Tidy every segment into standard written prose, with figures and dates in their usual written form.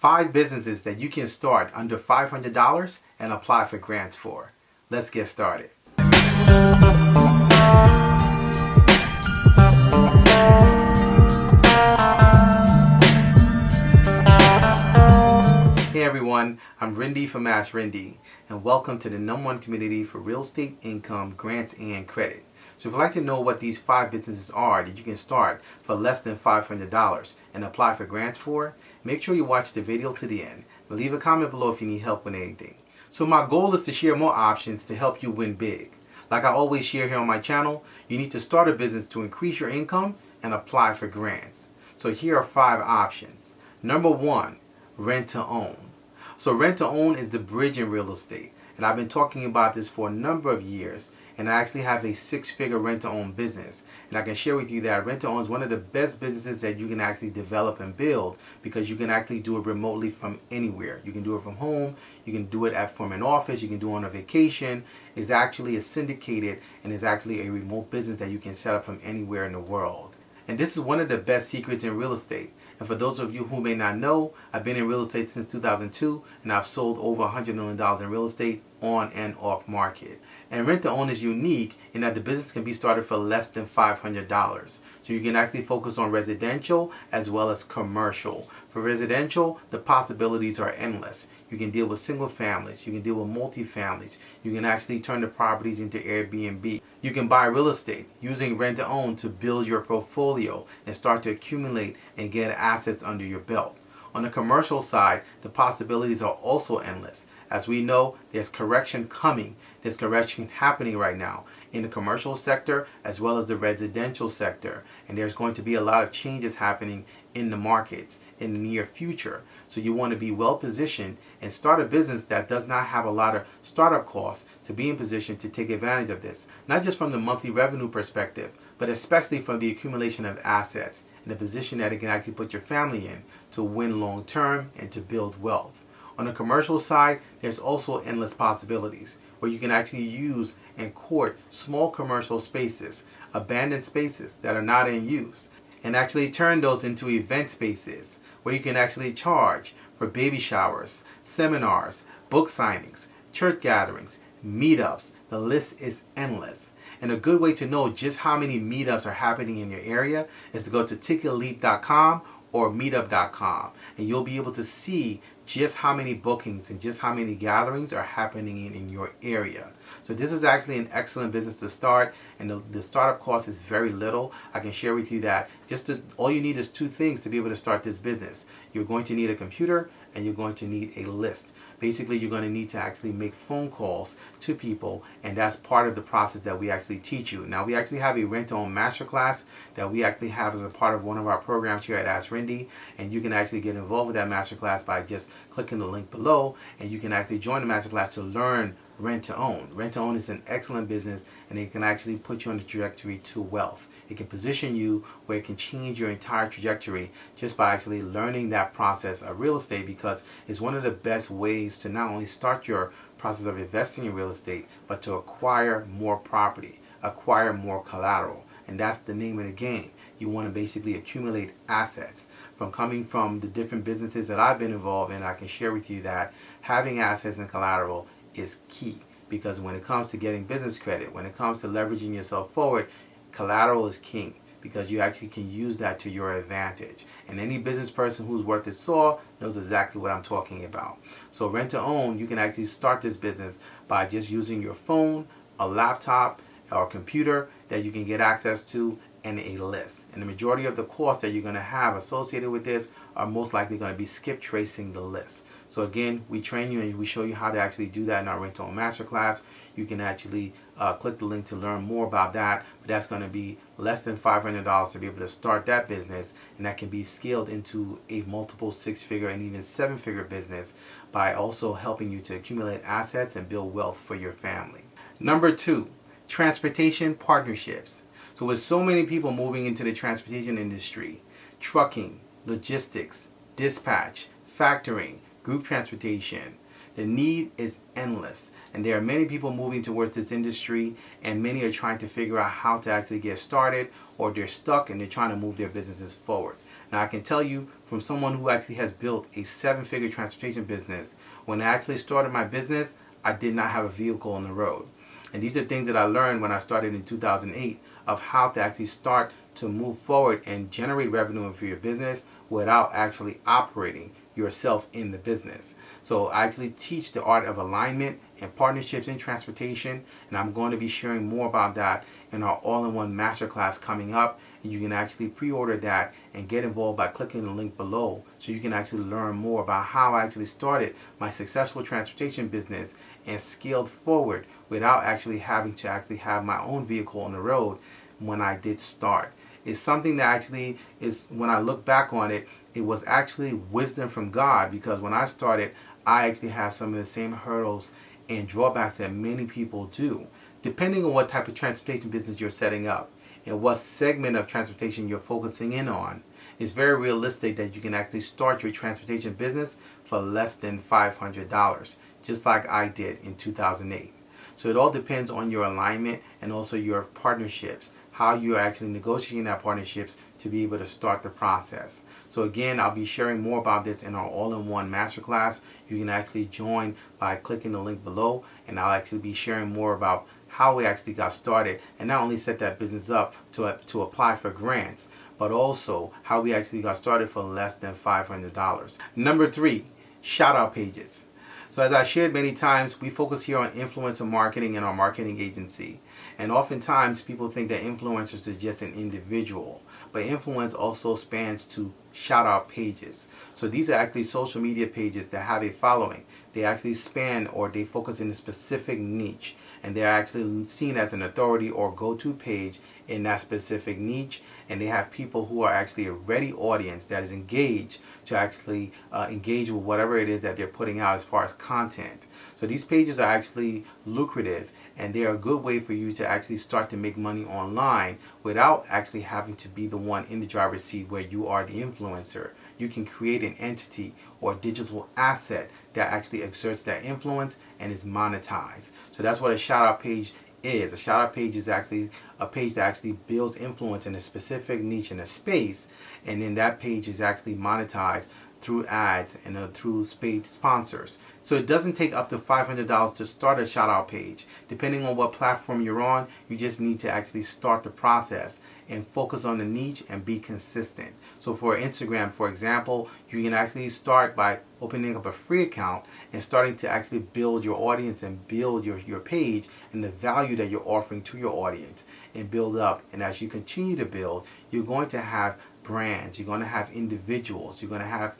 5 businesses that you can start under $500 and apply for grants for. Let's get started. Hey everyone, I'm Rinde from AskRinde, and welcome to the #1 community for real estate income, grants, and credit. So if you'd like to know what these 5 businesses are that you can start for less than $500 and apply for grants for, make sure you watch the video to the end. Leave a comment below if you need help with anything. So my goal is to share more options to help you win big. Like I always share here on my channel, you need to start a business to increase your income and apply for grants. So here are 5 options. Number 1, rent to own. So rent to own is the bridge in real estate, and I've been talking about this for a number of years, and I actually have a 6-figure rent to own business, and I can share with you that rent to own is one of the best businesses that you can actually develop and build, because you can actually do it remotely from anywhere. You can do it from home, you can do it from an office, you can do it on a vacation. It's actually a syndicated and is actually a remote business that you can set up from anywhere in the world. And this is one of the best secrets in real estate. And for those of you who may not know, I've been in real estate since 2002, and I've sold over $100 million in real estate on and off market. And rent to own is unique in that the business can be started for less than $500. So you can actually focus on residential as well as commercial. For residential, the possibilities are endless. You can deal with single families, you can deal with multi-families, you can actually turn the properties into Airbnb. You can buy real estate using rent to own to build your portfolio and start to accumulate and get assets under your belt. On the commercial side, the possibilities are also endless. As we know, there's correction coming. There's correction happening right now in the commercial sector as well as the residential sector. And there's going to be a lot of changes happening in the markets in the near future. So you want to be well positioned and start a business that does not have a lot of startup costs to be in position to take advantage of this. Not just from the monthly revenue perspective, but especially from the accumulation of assets and the position that it can actually put your family in to win long term and to build wealth. On the commercial side, there's also endless possibilities where you can actually use and court small commercial spaces, abandoned spaces that are not in use, and actually turn those into event spaces where you can actually charge for baby showers, seminars, book signings, church gatherings, meetups. The list is endless. And a good way to know just how many meetups are happening in your area is to go to ticketleap.com or meetup.com, and you'll be able to see just how many bookings and just how many gatherings are happening in your area. So this is actually an excellent business to start, and the startup cost is very little. I can share with you that all you need is 2 things to be able to start this business. You're going to need a computer and you're going to need a list. Basically, you're going to need to actually make phone calls to people, and that's part of the process that we actually teach you. Now, we actually have a rent-to-own masterclass that we actually have as a part of one of our programs here at AskRinde, and you can actually get involved with that masterclass by just clicking the link below, and you can actually join the masterclass to learn rent to own. Rent to own is an excellent business, and it can actually put you on the trajectory to wealth. It can position you where it can change your entire trajectory just by actually learning that process of real estate, because it's one of the best ways to not only start your process of investing in real estate, but to acquire more property, acquire more collateral. And that's the name of the game. You want to basically accumulate assets. Coming from the different businesses that I've been involved in, I can share with you that having assets and collateral is key, because when it comes to getting business credit, when it comes to leveraging yourself forward, collateral is king, because you actually can use that to your advantage. And any business person who's worth its salt knows exactly what I'm talking about. So rent to own, you can actually start this business by just using your phone, a laptop, or a computer that you can get access to, and a list. And the majority of the costs that you're going to have associated with this are most likely going to be skip tracing the list. So again, we train you and we show you how to actually do that in our rent to own masterclass. You can actually click the link to learn more about that, but that's going to be less than $500 to be able to start that business, and that can be scaled into a multiple 6-figure and even 7-figure business by also helping you to accumulate assets and build wealth for your family. Number 2, transportation partnerships. So with so many people moving into the transportation industry, trucking, logistics, dispatch, factoring, group transportation, the need is endless. And there are many people moving towards this industry, and many are trying to figure out how to actually get started, or they're stuck and they're trying to move their businesses forward. Now I can tell you from someone who actually has built a 7-figure transportation business, when I actually started my business, I did not have a vehicle on the road. And these are things that I learned when I started in 2008 of how to actually start to move forward and generate revenue for your business without actually operating yourself in the business. So I actually teach the art of alignment and partnerships in transportation, and I'm going to be sharing more about that in our all-in-one masterclass coming up. And you can actually pre-order that and get involved by clicking the link below, so you can actually learn more about how I actually started my successful transportation business and scaled forward without actually having to have my own vehicle on the road when I did start. It's something that actually is, when I look back on it, it was actually wisdom from God, because when I started, I actually had some of the same hurdles and drawbacks that many people do. Depending on what type of transportation business you're setting up and what segment of transportation you're focusing in on, it's very realistic that you can actually start your transportation business for less than $500, just like I did in 2008. So it all depends on your alignment and also your partnerships, how you're actually negotiating that partnerships to be able to start the process. So again, I'll be sharing more about this in our all-in-one masterclass. You can actually join by clicking the link below, and I'll actually be sharing more about how we actually got started and not only set that business up to apply for grants, but also how we actually got started for less than $500. Number 3, shout out pages. So as I shared many times, we focus here on influencer marketing in our marketing agency. And oftentimes people think that influencers is just an individual, but influence also spans to shout out pages. So these are actually social media pages that have a following. They actually span, or they focus in a specific niche, and they're actually seen as an authority or go-to page in that specific niche, and they have people who are actually a ready audience that is engaged to actually engage with whatever it is that they're putting out as far as content. So these pages are actually lucrative, and they are a good way for you to actually start to make money online without actually having to be the one in the driver's seat where you are the influencer. You can create an entity or digital asset that actually exerts that influence and is monetized. So that's what a shout out page is. A shout out page is actually a page that actually builds influence in a specific niche in a space, and then that page is actually monetized through ads and through paid sponsors. So it doesn't take up to $500 to start a shout out page. Depending on what platform you're on, you just need to actually start the process and focus on the niche and be consistent. So for Instagram, for example, you can actually start by opening up a free account and starting to actually build your audience and build your page and the value that you're offering to your audience, and build up. And as you continue to build, you're going to have brands, you're going to have individuals, you're going to have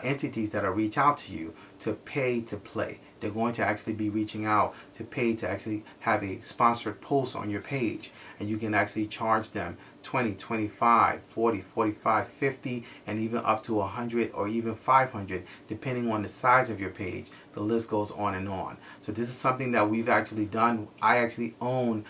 entities that will reach out to you to pay to play. They're going to actually be reaching out to pay to actually have a sponsored post on your page, and you can actually charge them 20, 25, 40, 45, 50, and even up to 100 or even 500, depending on the size of your page. The list goes on and on. So this is something that we've actually done. I actually own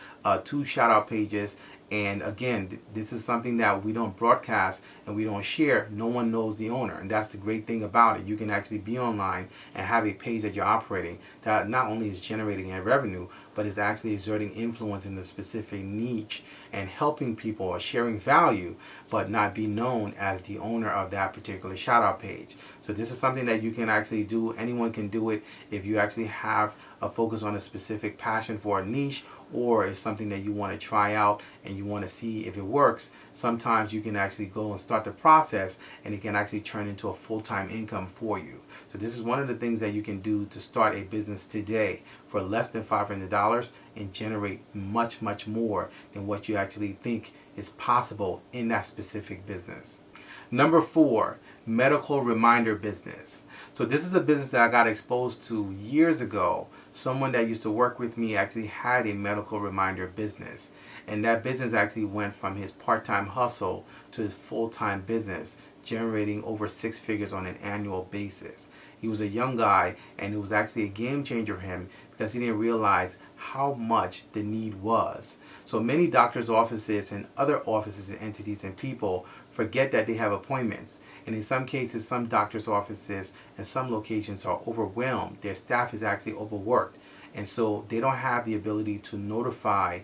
2 shout out pages. And again, this is something that we don't broadcast and we don't share. No one knows the owner, and that's the great thing about it. You can actually be online and have a page that you're operating that not only is generating a revenue, but is actually exerting influence in a specific niche and helping people or sharing value, but not be known as the owner of that particular shout out page. So this is something that you can actually do. Anyone can do it if you actually have a focus on a specific passion for a niche, or it's something that you want to try out and you want to see if it works. Sometimes you can actually go and start the process, and it can actually turn into a full-time income for you. So this is one of the things that you can do to start a business today for less than $500 and generate much, much more than what you actually think is possible in that specific business. Number 4, medical reminder business. So this is a business that I got exposed to years ago. Someone that used to work with me actually had a medical reminder business, and that business actually went from his part-time hustle to his full-time business, generating over 6 figures on an annual basis. He was a young guy, and it was actually a game changer for him because he didn't realize how much the need was. So many doctors' offices and other offices and entities and people forget that they have appointments. And in some cases, some doctors' offices and some locations are overwhelmed. Their staff is actually overworked. And so they don't have the ability to notify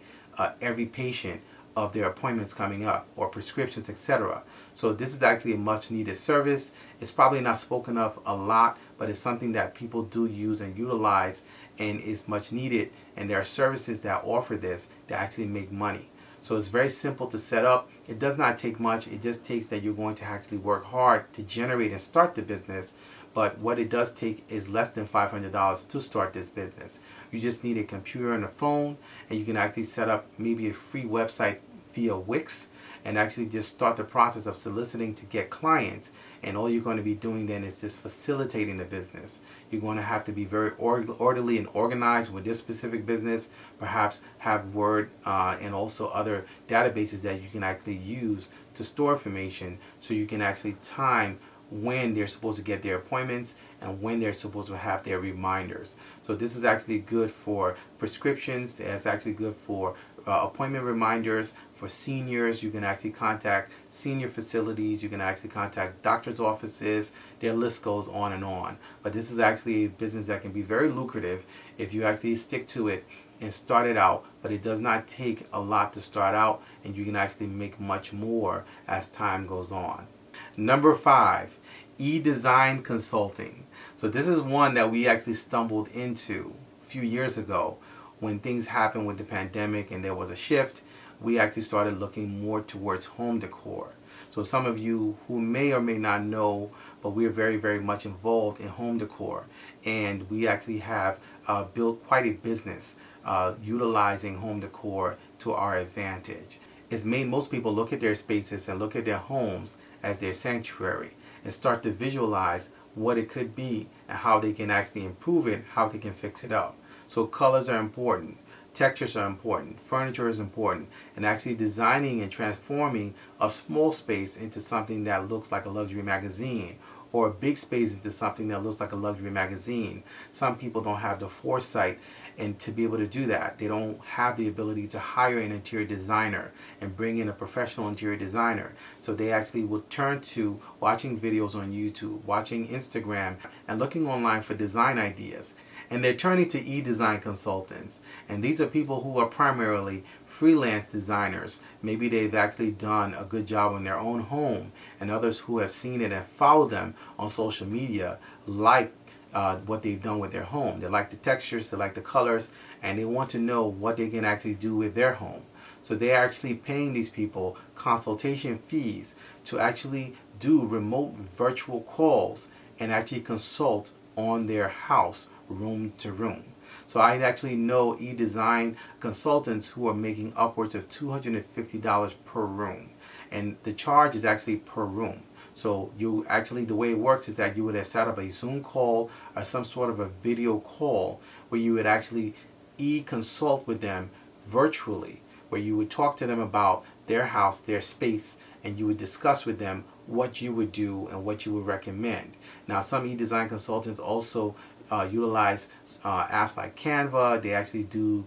every patient of their appointments coming up or prescriptions, etc. So this is actually a much needed service. It's probably not spoken of a lot, but it's something that people do use and utilize and is much needed. And there are services that offer this that actually make money. So it's very simple to set up. It does not take much. It just takes that you're going to actually work hard to generate and start the business. But what it does take is less than $500 to start this business. You just need a computer and a phone, and you can actually set up maybe a free website via Wix and actually just start the process of soliciting to get clients. And all you're going to be doing then is just facilitating the business. You're going to have to be very orderly and organized with this specific business. Perhaps have Word and also other databases that you can actually use to store information, so you can actually time when they're supposed to get their appointments and when they're supposed to have their reminders. So this is actually good for prescriptions. It's actually good for appointment reminders. For seniors, you can actually contact senior facilities. You can actually contact doctor's offices. Their list goes on and on. But this is actually a business that can be very lucrative if you actually stick to it and start it out. But it does not take a lot to start out, and you can actually make much more as time goes on. Number 5, e-design consulting. So this is one that we actually stumbled into a few years ago when things happened with the pandemic and there was a shift. We actually started looking more towards home decor. So some of you who may or may not know, but we're very, very much involved in home decor. And we actually have built quite a business utilizing home decor to our advantage. It's made most people look at their spaces and look at their homes as their sanctuary and start to visualize what it could be and how they can actually improve it, how they can fix it up. So colors are important, textures are important, furniture is important, and actually designing and transforming a small space into something that looks like a luxury magazine, or a big space into something that looks like a luxury magazine. Some people don't have the foresight and to be able to do that. They don't have the ability to hire an interior designer and bring in a professional interior designer. So they actually will turn to watching videos on YouTube, watching Instagram, and looking online for design ideas. And they're turning to e-design consultants. And these are people who are primarily freelance designers. Maybe they've actually done a good job in their own home, and others who have seen it and followed them on social media like what they've done with their home. They like the textures, they like the colors, and they want to know what they can actually do with their home. So they're actually paying these people consultation fees to actually do remote virtual calls and actually consult on their house room to room. So I actually know e-design consultants who are making upwards of $250 per room, and the charge is actually per room. So you actually, the way it works is that you would have set up a Zoom call or some sort of a video call where you would actually consult with them virtually, where you would talk to them about their house, their space, and you would discuss with them what you would do and what you would recommend. Now, some e-design consultants also utilize apps like Canva. They actually do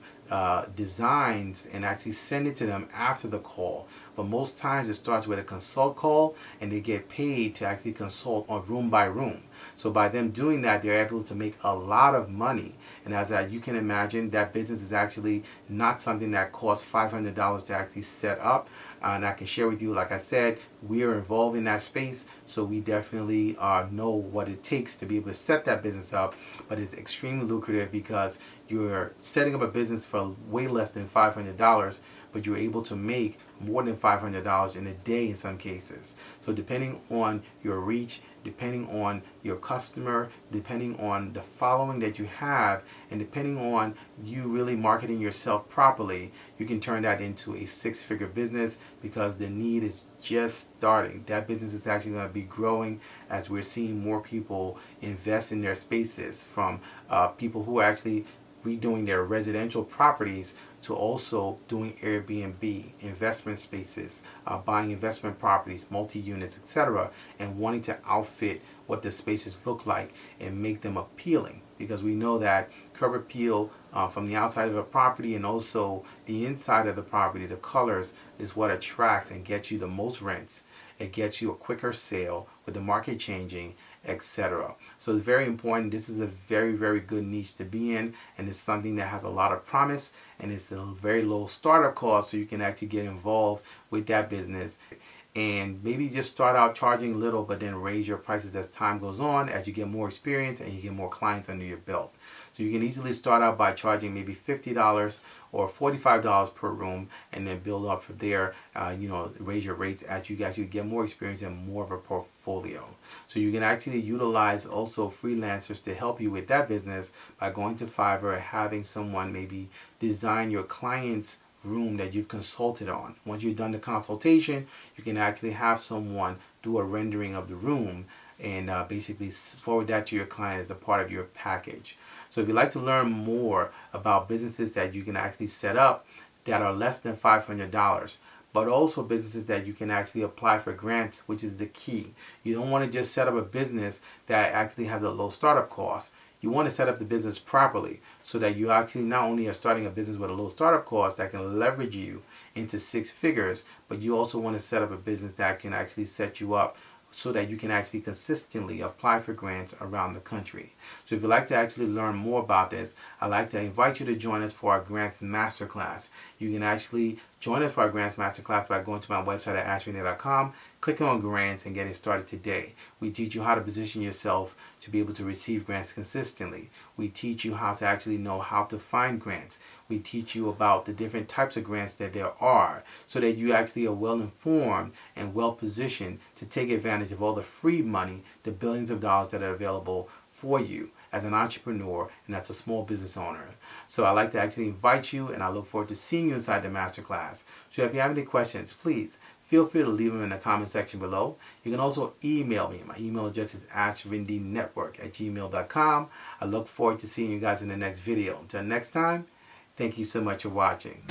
designs and actually send it to them after the call. But most times it starts with a consult call, and they get paid to actually consult on room by room. So by them doing that, they're able to make a lot of money. And as you can imagine, that business is actually not something that costs $500 to actually set up. And I can share with you, like I said, we are involved in that space, so we definitely know what it takes to be able to set that business up. But it's extremely lucrative because you're setting up a business for way less than $500, but you're able to make more than $500 in a day in some cases. So depending on your reach, depending on your customer, depending on the following that you have, and depending on you really marketing yourself properly, you can turn that into a six-figure business because the need is just starting. That business is actually going to be growing as we're seeing more people invest in their spaces, from people who are actually redoing their residential properties to also doing Airbnb, investment spaces, buying investment properties, multi-units, etc., and wanting to outfit what the spaces look like and make them appealing. Because we know that curb appeal from the outside of a property and also the inside of the property, the colors, is what attracts and gets you the most rents. It gets you a quicker sale with the market changing. etc. So it's very important. This is a very, very good niche to be in, and it's something that has a lot of promise, and it's a very low startup cost, so you can actually get involved with that business and maybe just start out charging little, but then raise your prices as time goes on, as you get more experience and you get more clients under your belt. So you can easily start out by charging maybe $50 or $45 per room, and then build up from there. Raise your rates as you actually get more experience and more of a portfolio. So you can actually utilize also freelancers to help you with that business by going to Fiverr and having someone maybe design your client's room that you've consulted on. Once you've done the consultation, you can actually have someone do a rendering of the room and basically forward that to your client as a part of your package. So if you'd like to learn more about businesses that you can actually set up that are less than $500, but also businesses that you can actually apply for grants, which is the key. You don't want to just set up a business that actually has a low startup cost. You want to set up the business properly so that you actually not only are starting a business with a low startup cost that can leverage you into 6 figures, but you also want to set up a business that can actually set you up so that you can actually consistently apply for grants around the country. So if you'd like to actually learn more about this, I'd like to invite you to join us for our Grants Masterclass. You can actually join us for our Grants Masterclass by going to my website at AskRinde.com, clicking on grants, and getting started today. We teach you how to position yourself to be able to receive grants consistently. We teach you how to actually know how to find grants. We teach you about the different types of grants that there are, so that you actually are well informed and well positioned to take advantage of all the free money, the billions of dollars that are available for you as an entrepreneur and as a small business owner. So I'd like to actually invite you, and I look forward to seeing you inside the masterclass. So if you have any questions, please feel free to leave them in the comment section below. You can also email me. My email address is askrindenetwork@gmail.com. I look forward to seeing you guys in the next video. Until next time, thank you so much for watching.